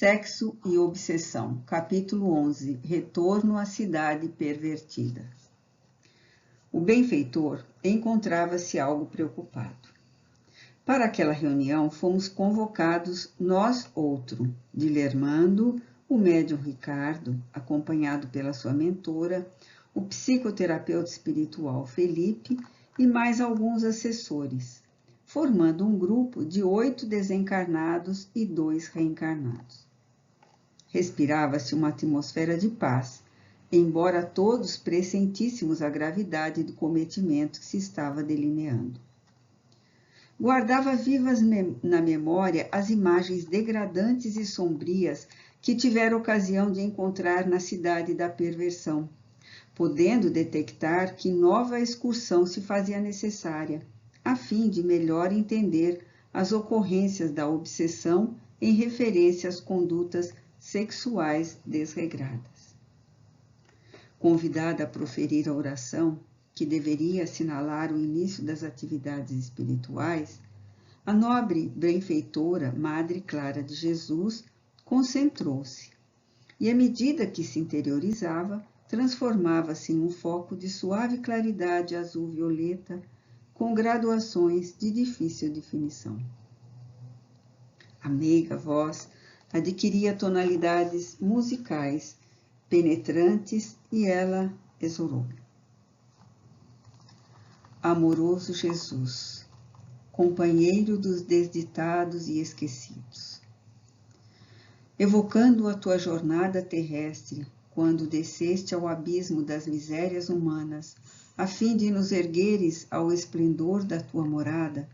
Sexo e Obsessão, capítulo 11, Retorno à Cidade Pervertida. O benfeitor encontrava-se algo preocupado. Para aquela reunião fomos convocados nós outro, Dilermando, o médium Ricardo, acompanhado pela sua mentora, o psicoterapeuta espiritual Felipe e mais alguns assessores, formando um grupo de 8 desencarnados e 2 reencarnados. Respirava-se uma atmosfera de paz, embora todos pressentíssemos a gravidade do cometimento que se estava delineando. Guardava vivas na memória as imagens degradantes e sombrias que tivera ocasião de encontrar na cidade da perversão, podendo detectar que nova excursão se fazia necessária, a fim de melhor entender as ocorrências da obsessão em referência às condutas sexuais desregradas. Convidada a proferir a oração, que deveria assinalar o início das atividades espirituais, a nobre benfeitora Madre Clara de Jesus concentrou-se, e à medida que se interiorizava, transformava-se em um foco de suave claridade azul-violeta, com graduações de difícil definição. A meiga voz adquiria tonalidades musicais penetrantes e ela exorou: Amoroso Jesus, companheiro dos desditados e esquecidos, evocando a tua jornada terrestre, quando desceste ao abismo das misérias humanas, a fim de nos ergueres ao esplendor da tua morada,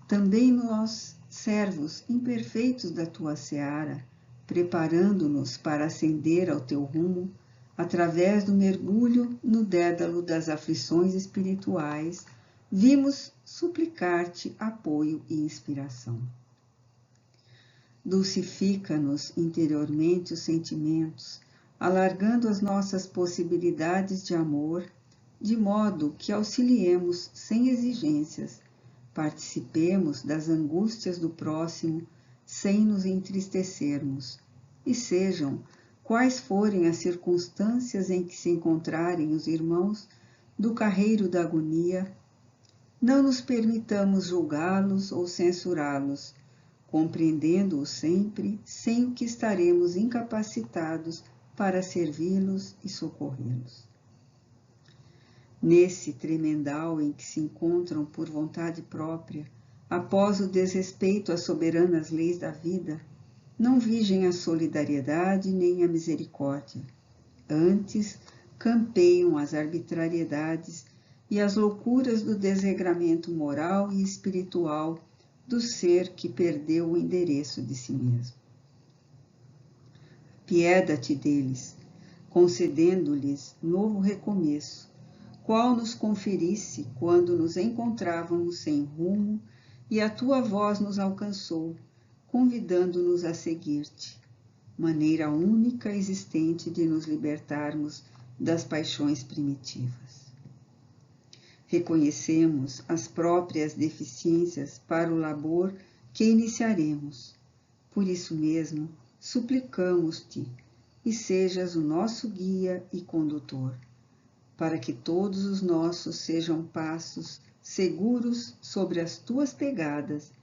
também nós, servos imperfeitos da tua seara, preparando-nos para ascender ao teu rumo, através do mergulho no dédalo das aflições espirituais, vimos suplicar-te apoio e inspiração. Dulcifica-nos interiormente os sentimentos, alargando as nossas possibilidades de amor, de modo que auxiliemos sem exigências, participemos das angústias do próximo sem nos entristecermos, e sejam, quais forem as circunstâncias em que se encontrarem os irmãos do carreiro da agonia, não nos permitamos julgá-los ou censurá-los, compreendendo-os sempre, sem o que estaremos incapacitados para servi-los e socorrê-los. Nesse tremendal em que se encontram por vontade própria, após o desrespeito às soberanas leis da vida, não vigem a solidariedade nem a misericórdia. Antes, campeiam as arbitrariedades e as loucuras do desregramento moral e espiritual do ser que perdeu o endereço de si mesmo. Pieda-te deles, concedendo-lhes novo recomeço, qual nos conferisse quando nos encontrávamos sem rumo e a tua voz nos alcançou, convidando-nos a seguir-te, maneira única existente de nos libertarmos das paixões primitivas. Reconhecemos as próprias deficiências para o labor que iniciaremos. Por isso mesmo, suplicamos-te e sejas o nosso guia e condutor, para que todos os nossos sejam passos seguros sobre as tuas pegadas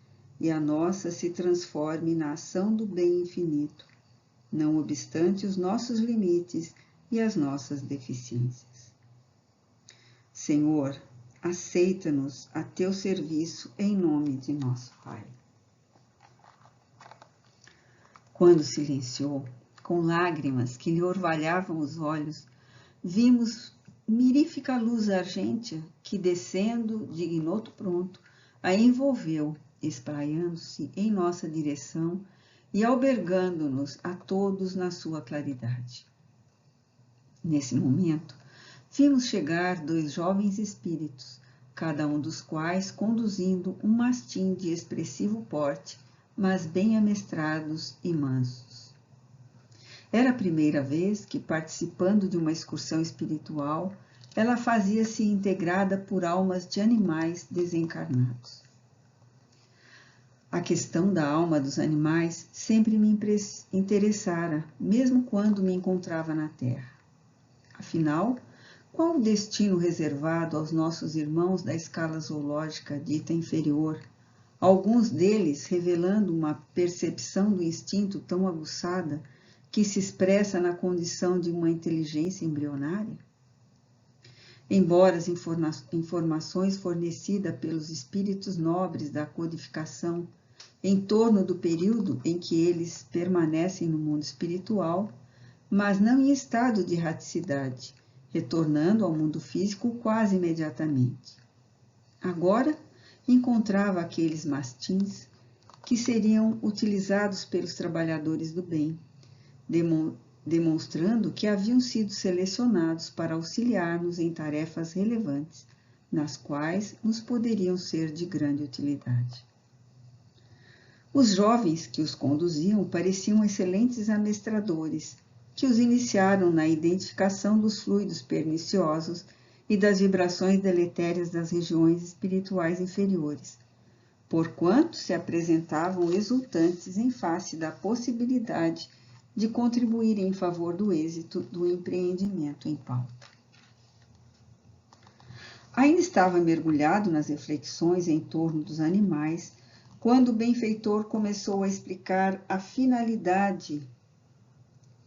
e a nossa se transforme na ação do bem infinito, não obstante os nossos limites e as nossas deficiências. Senhor, aceita-nos a teu serviço em nome de nosso Pai. Quando silenciou, com lágrimas que lhe orvalhavam os olhos, vimos mirífica luz argêntea que, descendo de ignoto pronto, a envolveu, espraiando-se em nossa direção e albergando-nos a todos na sua claridade. Nesse momento, vimos chegar 2 jovens espíritos, cada um dos quais conduzindo um mastim de expressivo porte, mas bem amestrados e mansos. Era a primeira vez que, participando de uma excursão espiritual, ela fazia-se integrada por almas de animais desencarnados. A questão da alma dos animais sempre me interessara, mesmo quando me encontrava na Terra. Afinal, qual o destino reservado aos nossos irmãos da escala zoológica dita inferior, alguns deles revelando uma percepção do instinto tão aguçada que se expressa na condição de uma inteligência embrionária? Embora as informações fornecidas pelos espíritos nobres da codificação em torno do período em que eles permanecem no mundo espiritual, mas não em estado de erraticidade, retornando ao mundo físico quase imediatamente. Agora, encontrava aqueles mastins que seriam utilizados pelos trabalhadores do bem, demonstrando que haviam sido selecionados para auxiliar-nos em tarefas relevantes, nas quais nos poderiam ser de grande utilidade. Os jovens que os conduziam pareciam excelentes amestradores, que os iniciaram na identificação dos fluidos perniciosos e das vibrações deletérias das regiões espirituais inferiores, porquanto se apresentavam exultantes em face da possibilidade de contribuir em favor do êxito do empreendimento em pauta. Ainda estava mergulhado nas reflexões em torno dos animais, quando o benfeitor começou a explicar a finalidade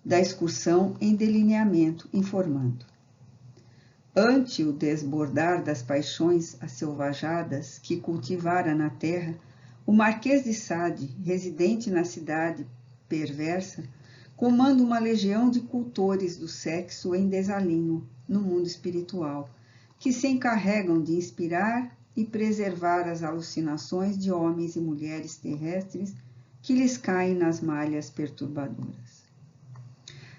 da excursão em delineamento, informando: ante o desbordar das paixões asselvajadas que cultivara na terra, o Marquês de Sade, residente na cidade perversa, comanda uma legião de cultores do sexo em desalinho no mundo espiritual, que se encarregam de inspirar e preservar as alucinações de homens e mulheres terrestres que lhes caem nas malhas perturbadoras.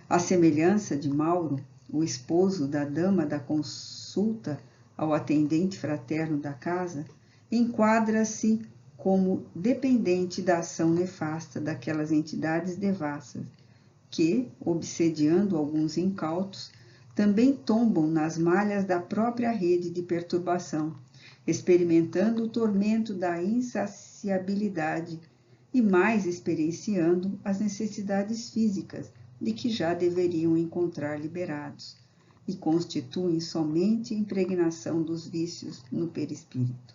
À semelhança de Mauro, o esposo da dama da consulta ao atendente fraterno da casa, enquadra-se como dependente da ação nefasta daquelas entidades devassas, que, obsediando alguns incautos, também tombam nas malhas da própria rede de perturbação, experimentando o tormento da insaciabilidade e mais experienciando as necessidades físicas de que já deveriam encontrar liberados, e constituem somente impregnação dos vícios no perispírito.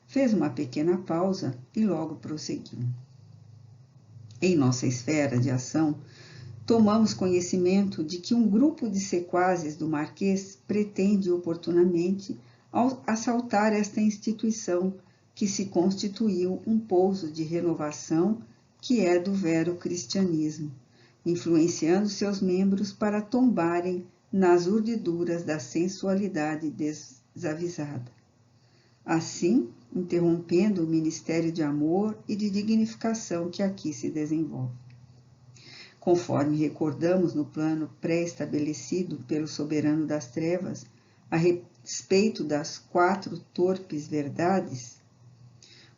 Fez uma pequena pausa e logo prosseguiu. Em nossa esfera de ação, tomamos conhecimento de que um grupo de sequazes do Marquês pretende oportunamente assaltar esta instituição que se constituiu um pouso de renovação que é do vero cristianismo, influenciando seus membros para tombarem nas urdiduras da sensualidade desavisada. Assim, interrompendo o ministério de amor e de dignificação que aqui se desenvolve. Conforme recordamos no plano pré-estabelecido pelo soberano das trevas, a respeito das 4 torpes verdades,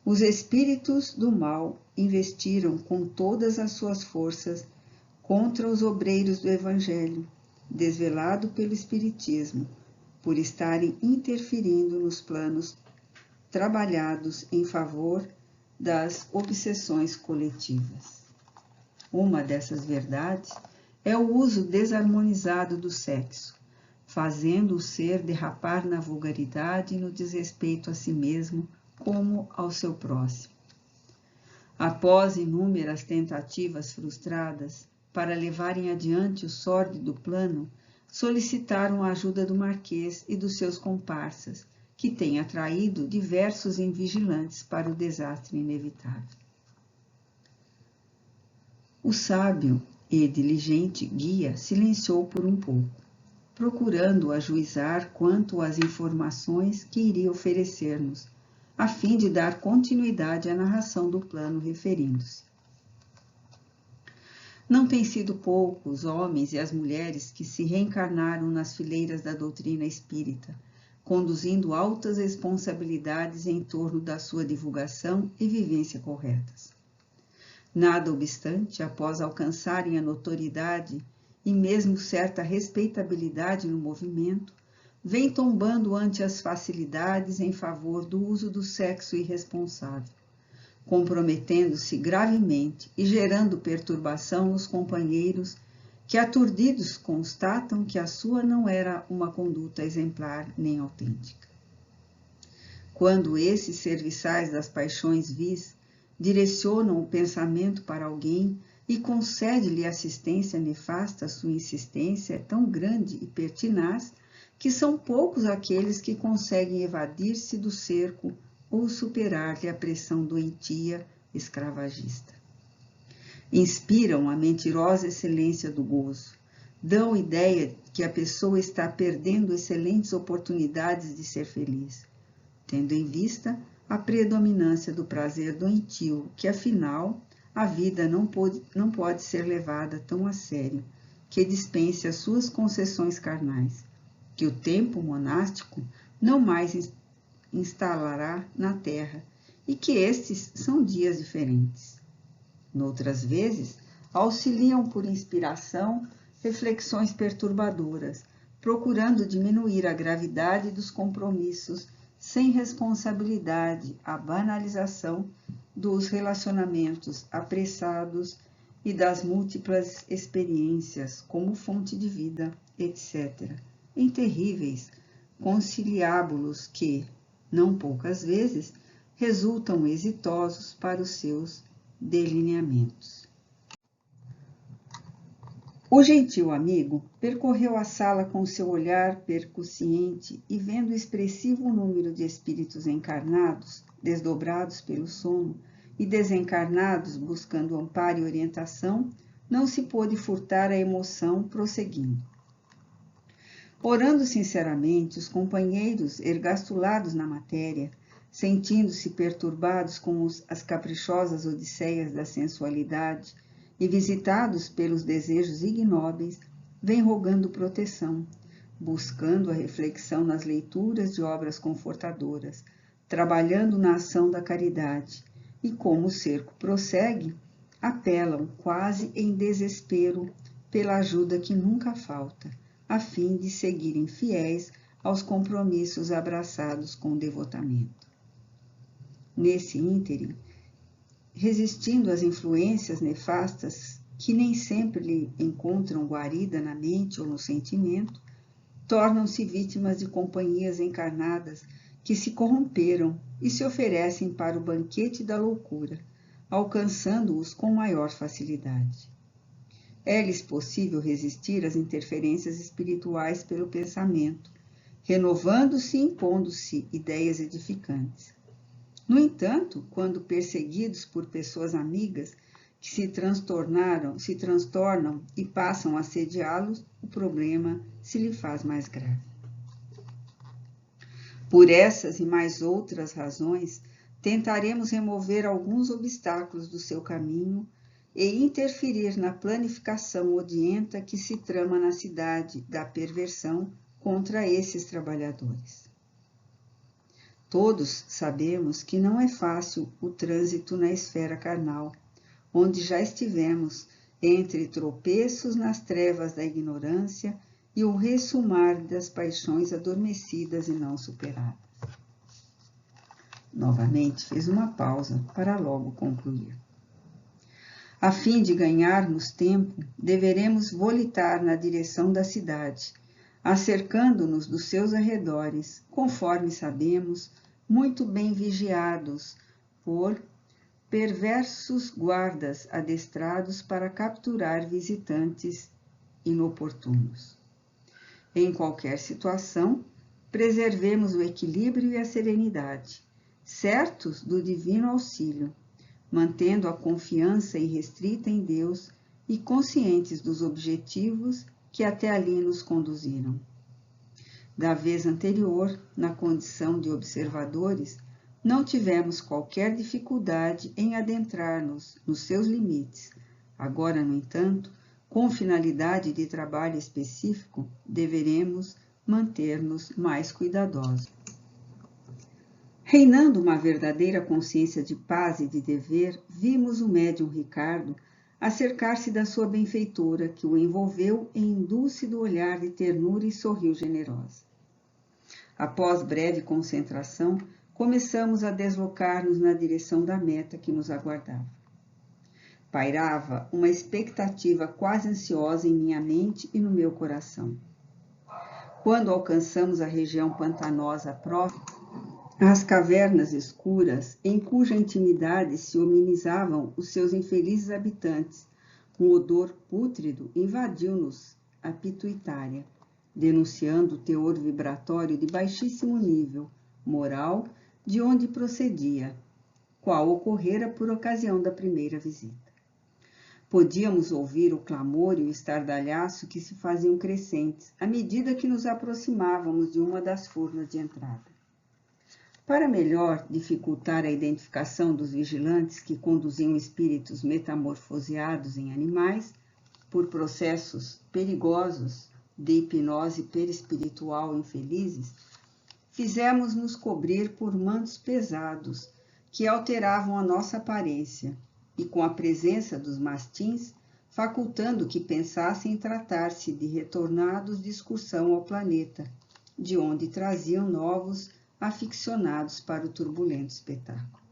os espíritos do mal investiram com todas as suas forças contra os obreiros do Evangelho, desvelado pelo Espiritismo, por estarem interferindo nos planos trabalhados em favor das obsessões coletivas. Uma dessas verdades é o uso desarmonizado do sexo, fazendo o ser derrapar na vulgaridade e no desrespeito a si mesmo como ao seu próximo. Após inúmeras tentativas frustradas para levarem adiante o sórdido plano, solicitaram a ajuda do Marquês e dos seus comparsas, que têm atraído diversos invigilantes para o desastre inevitável. O sábio e diligente guia silenciou por um pouco, procurando ajuizar quanto às informações que iria oferecer-nos, a fim de dar continuidade à narração do plano referindo-se. Não têm sido poucos os homens e as mulheres que se reencarnaram nas fileiras da doutrina espírita, conduzindo altas responsabilidades em torno da sua divulgação e vivência corretas. Nada obstante, após alcançarem a notoriedade e mesmo certa respeitabilidade no movimento, vem tombando ante as facilidades em favor do uso do sexo irresponsável, comprometendo-se gravemente e gerando perturbação nos companheiros que, aturdidos, constatam que a sua não era uma conduta exemplar nem autêntica. Quando esses serviçais das paixões vis direcionam o pensamento para alguém e concede-lhe assistência nefasta, sua insistência é tão grande e pertinaz que são poucos aqueles que conseguem evadir-se do cerco ou superar-lhe a pressão doentia escravagista. Inspiram a mentirosa excelência do gozo, dão ideia que a pessoa está perdendo excelentes oportunidades de ser feliz, tendo em vista a predominância do prazer doentio, que afinal a vida não pode ser levada tão a sério, que dispense as suas concessões carnais, que o tempo monástico não mais instalará na terra e que estes são dias diferentes. Noutras vezes, auxiliam por inspiração reflexões perturbadoras, procurando diminuir a gravidade dos compromissos sem responsabilidade, a banalização dos relacionamentos apressados e das múltiplas experiências como fonte de vida, etc., em terríveis conciliábulos que, não poucas vezes, resultam exitosos para os seus delineamentos. O gentil amigo percorreu a sala com seu olhar percussiente e, vendo o expressivo número de espíritos encarnados, desdobrados pelo sono, e desencarnados buscando amparo e orientação, não se pôde furtar a emoção, prosseguindo. Orando sinceramente, os companheiros, ergastulados na matéria, sentindo-se perturbados com as caprichosas odisseias da sensualidade e visitados pelos desejos ignóbeis, vêm rogando proteção, buscando a reflexão nas leituras de obras confortadoras, trabalhando na ação da caridade, e como o cerco prossegue, apelam quase em desespero pela ajuda que nunca falta, a fim de seguirem fiéis aos compromissos abraçados com devotamento. Nesse ínterim, resistindo às influências nefastas que nem sempre lhe encontram guarida na mente ou no sentimento, tornam-se vítimas de companhias encarnadas que se corromperam e se oferecem para o banquete da loucura, alcançando-os com maior facilidade. É-lhes possível resistir às interferências espirituais pelo pensamento, renovando-se e impondo-se ideias edificantes. No entanto, quando perseguidos por pessoas amigas que se transtornam e passam a assediá-los, o problema se lhe faz mais grave. Por essas e mais outras razões, tentaremos remover alguns obstáculos do seu caminho e interferir na planificação odienta que se trama na cidade da perversão contra esses trabalhadores. Todos sabemos que não é fácil o trânsito na esfera carnal, onde já estivemos entre tropeços nas trevas da ignorância e o ressumar das paixões adormecidas e não superadas. Novamente fez uma pausa para logo concluir. A fim de ganharmos tempo, deveremos volitar na direção da cidade, acercando-nos dos seus arredores, conforme sabemos, muito bem vigiados por perversos guardas adestrados para capturar visitantes inoportunos. Em qualquer situação, preservemos o equilíbrio e a serenidade, certos do divino auxílio, mantendo a confiança irrestrita em Deus e conscientes dos objetivos que até ali nos conduziram. Da vez anterior, na condição de observadores, não tivemos qualquer dificuldade em adentrar-nos nos seus limites. Agora, no entanto, com finalidade de trabalho específico, deveremos manter-nos mais cuidadosos. Reinando uma verdadeira consciência de paz e de dever, vimos o médium Ricardo acercar-se da sua benfeitora, que o envolveu em dúlcido olhar de ternura e sorriu generosa. Após breve concentração, começamos a deslocar-nos na direção da meta que nos aguardava. Pairava uma expectativa quase ansiosa em minha mente e no meu coração. Quando alcançamos a região pantanosa próxima, as cavernas escuras, em cuja intimidade se hominizavam os seus infelizes habitantes, um odor pútrido invadiu-nos a pituitária, denunciando o teor vibratório de baixíssimo nível moral de onde procedia, qual ocorrera por ocasião da primeira visita. Podíamos ouvir o clamor e o estardalhaço que se faziam crescentes à medida que nos aproximávamos de uma das furnas de entrada. Para melhor dificultar a identificação dos vigilantes que conduziam espíritos metamorfoseados em animais, por processos perigosos de hipnose perispiritual infelizes, fizemos-nos cobrir por mantos pesados que alteravam a nossa aparência e, com a presença dos mastins, facultando que pensassem tratar-se de retornados de excursão ao planeta, de onde traziam novos aficionados para o turbulento espetáculo.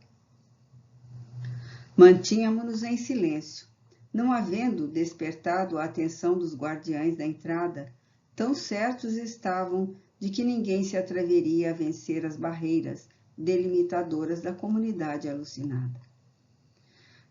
Mantínhamos-nos em silêncio, não havendo despertado a atenção dos guardiães da entrada, tão certos estavam de que ninguém se atreveria a vencer as barreiras delimitadoras da comunidade alucinada.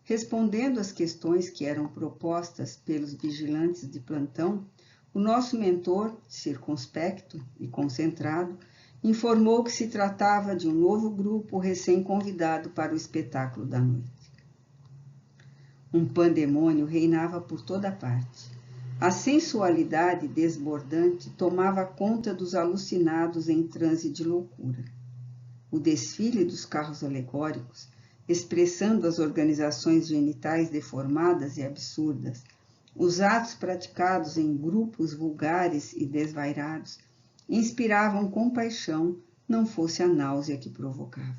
Respondendo às questões que eram propostas pelos vigilantes de plantão, o nosso mentor, circunspecto e concentrado, informou que se tratava de um novo grupo recém-convidado para o espetáculo da noite. Um pandemônio reinava por toda parte. A sensualidade desbordante tomava conta dos alucinados em transe de loucura. O desfile dos carros alegóricos, expressando as organizações genitais deformadas e absurdas, os atos praticados em grupos vulgares e desvairados, inspiravam compaixão, não fosse a náusea que provocava.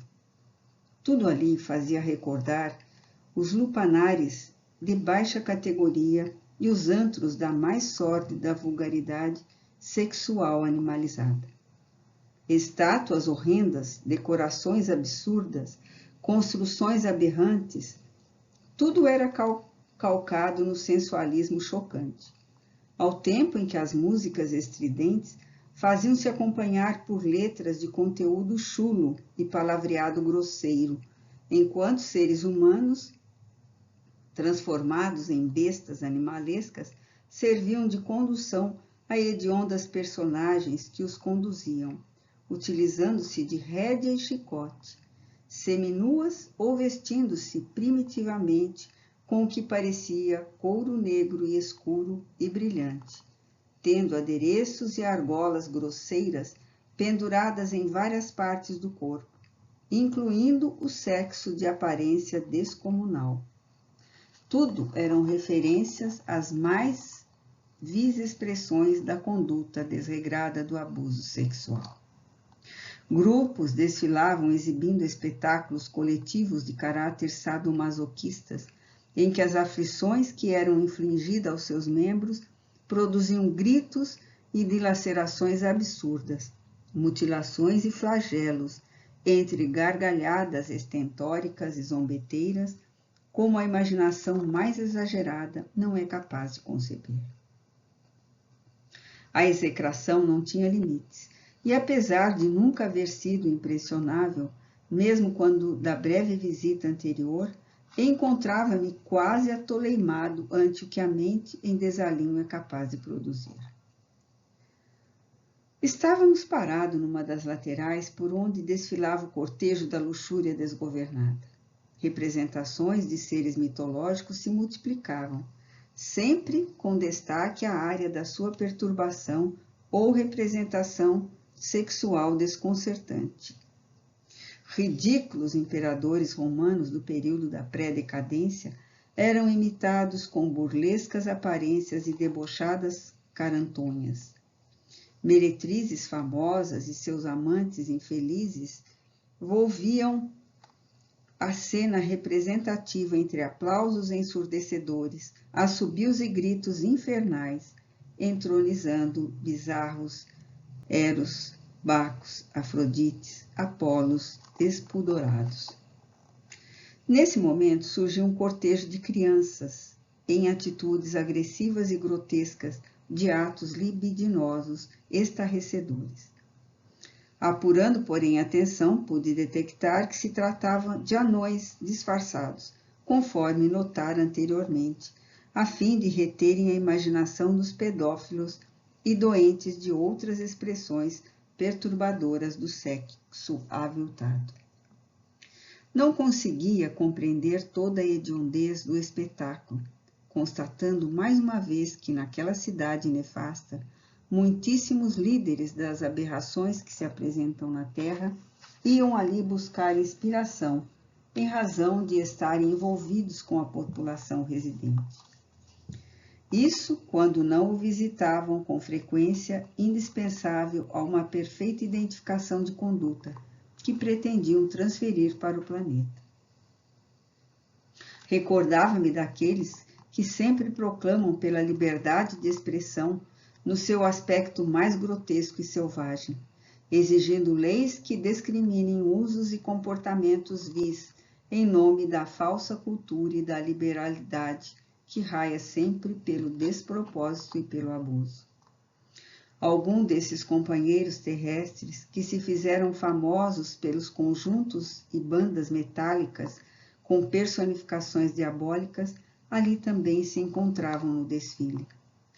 Tudo ali fazia recordar os lupanares de baixa categoria e os antros da mais sórdida vulgaridade sexual animalizada. Estátuas horrendas, decorações absurdas, construções aberrantes, tudo era calcado no sensualismo chocante, ao tempo em que as músicas estridentes faziam-se acompanhar por letras de conteúdo chulo e palavreado grosseiro, enquanto seres humanos, transformados em bestas animalescas, serviam de condução a hediondas personagens que os conduziam, utilizando-se de rédea e chicote, seminuas ou vestindo-se primitivamente com o que parecia couro negro e escuro e brilhante, tendo adereços e argolas grosseiras penduradas em várias partes do corpo, incluindo o sexo de aparência descomunal. Tudo eram referências às mais vis expressões da conduta desregrada do abuso sexual. Grupos desfilavam exibindo espetáculos coletivos de caráter sadomasoquistas, em que as aflições que eram infligidas aos seus membros produziam gritos e dilacerações absurdas, mutilações e flagelos, entre gargalhadas estentóricas e zombeteiras, como a imaginação mais exagerada não é capaz de conceber. A execração não tinha limites, e apesar de nunca haver sido impressionável, mesmo quando da breve visita anterior, encontrava-me quase atoleimado ante o que a mente em desalinho é capaz de produzir. Estávamos parados numa das laterais por onde desfilava o cortejo da luxúria desgovernada. Representações de seres mitológicos se multiplicavam, sempre com destaque à área da sua perturbação ou representação sexual desconcertante. Ridículos imperadores romanos do período da pré-decadência eram imitados com burlescas aparências e debochadas carantonhas. Meretrizes famosas e seus amantes infelizes volviam a cena representativa entre aplausos ensurdecedores, assobios e gritos infernais, entronizando bizarros Eros, Bacos, Afrodites, Apolos espudorados. Nesse momento surgiu um cortejo de crianças em atitudes agressivas e grotescas de atos libidinosos estarrecedores. Apurando, porém, a atenção, pude detectar que se tratava de anões disfarçados, conforme notara anteriormente, a fim de reterem a imaginação dos pedófilos e doentes de outras expressões perturbadoras do sexo aviltado. Não conseguia compreender toda a hediondez do espetáculo, constatando mais uma vez que naquela cidade nefasta, muitíssimos líderes das aberrações que se apresentam na Terra iam ali buscar inspiração, em razão de estarem envolvidos com a população residente. Isso quando não o visitavam com frequência indispensável a uma perfeita identificação de conduta que pretendiam transferir para o planeta. Recordava-me daqueles que sempre proclamam pela liberdade de expressão no seu aspecto mais grotesco e selvagem, exigindo leis que discriminem usos e comportamentos vis em nome da falsa cultura e da liberalidade que raia sempre pelo despropósito e pelo abuso. Algum desses companheiros terrestres que se fizeram famosos pelos conjuntos e bandas metálicas com personificações diabólicas ali também se encontravam no desfile,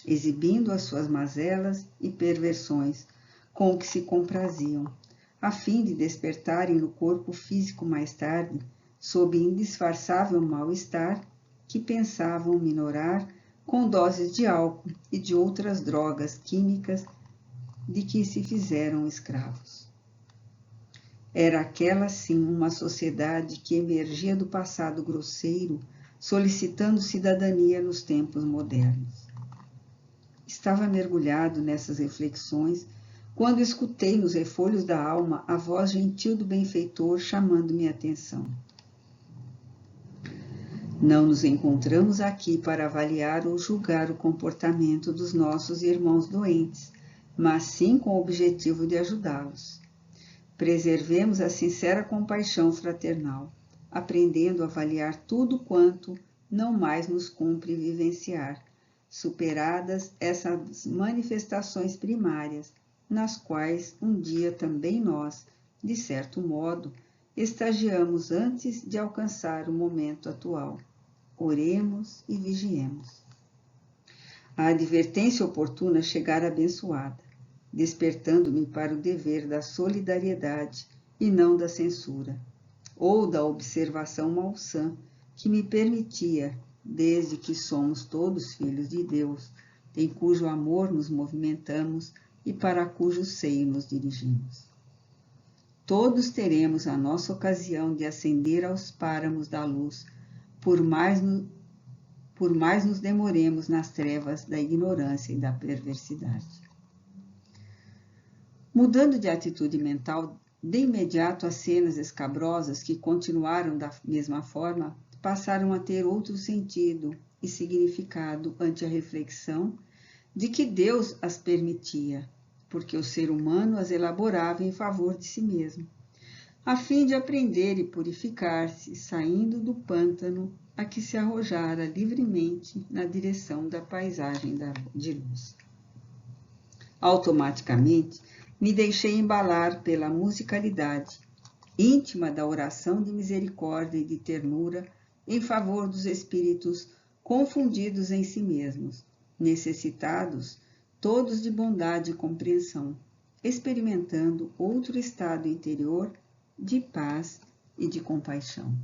exibindo as suas mazelas e perversões com que se compraziam, a fim de despertarem no corpo físico mais tarde, sob indisfarçável mal-estar, que pensavam minorar com doses de álcool e de outras drogas químicas de que se fizeram escravos. Era aquela, sim, uma sociedade que emergia do passado grosseiro, solicitando cidadania nos tempos modernos. Estava mergulhado nessas reflexões quando escutei nos refolhos da alma a voz gentil do benfeitor chamando minha atenção. Não nos encontramos aqui para avaliar ou julgar o comportamento dos nossos irmãos doentes, mas sim com o objetivo de ajudá-los. Preservemos a sincera compaixão fraternal, aprendendo a avaliar tudo quanto não mais nos cumpre vivenciar, superadas essas manifestações primárias, nas quais um dia também nós, de certo modo, estagiamos antes de alcançar o momento atual. Oremos e vigiemos. A advertência oportuna chegara abençoada, despertando-me para o dever da solidariedade e não da censura, ou da observação malsã que me permitia, desde que somos todos filhos de Deus, em cujo amor nos movimentamos e para cujo seio nos dirigimos. Todos teremos a nossa ocasião de ascender aos páramos da luz, por mais nos demoremos nas trevas da ignorância e da perversidade. Mudando de atitude mental, de imediato as cenas escabrosas que continuaram da mesma forma passaram a ter outro sentido e significado ante a reflexão de que Deus as permitia, porque o ser humano as elaborava em favor de si mesmo, a fim de aprender e purificar-se, saindo do pântano a que se arrojara livremente na direção da paisagem de luz. Automaticamente, me deixei embalar pela musicalidade íntima da oração de misericórdia e de ternura em favor dos espíritos confundidos em si mesmos, necessitados todos de bondade e compreensão, experimentando outro estado interior de paz e de compaixão.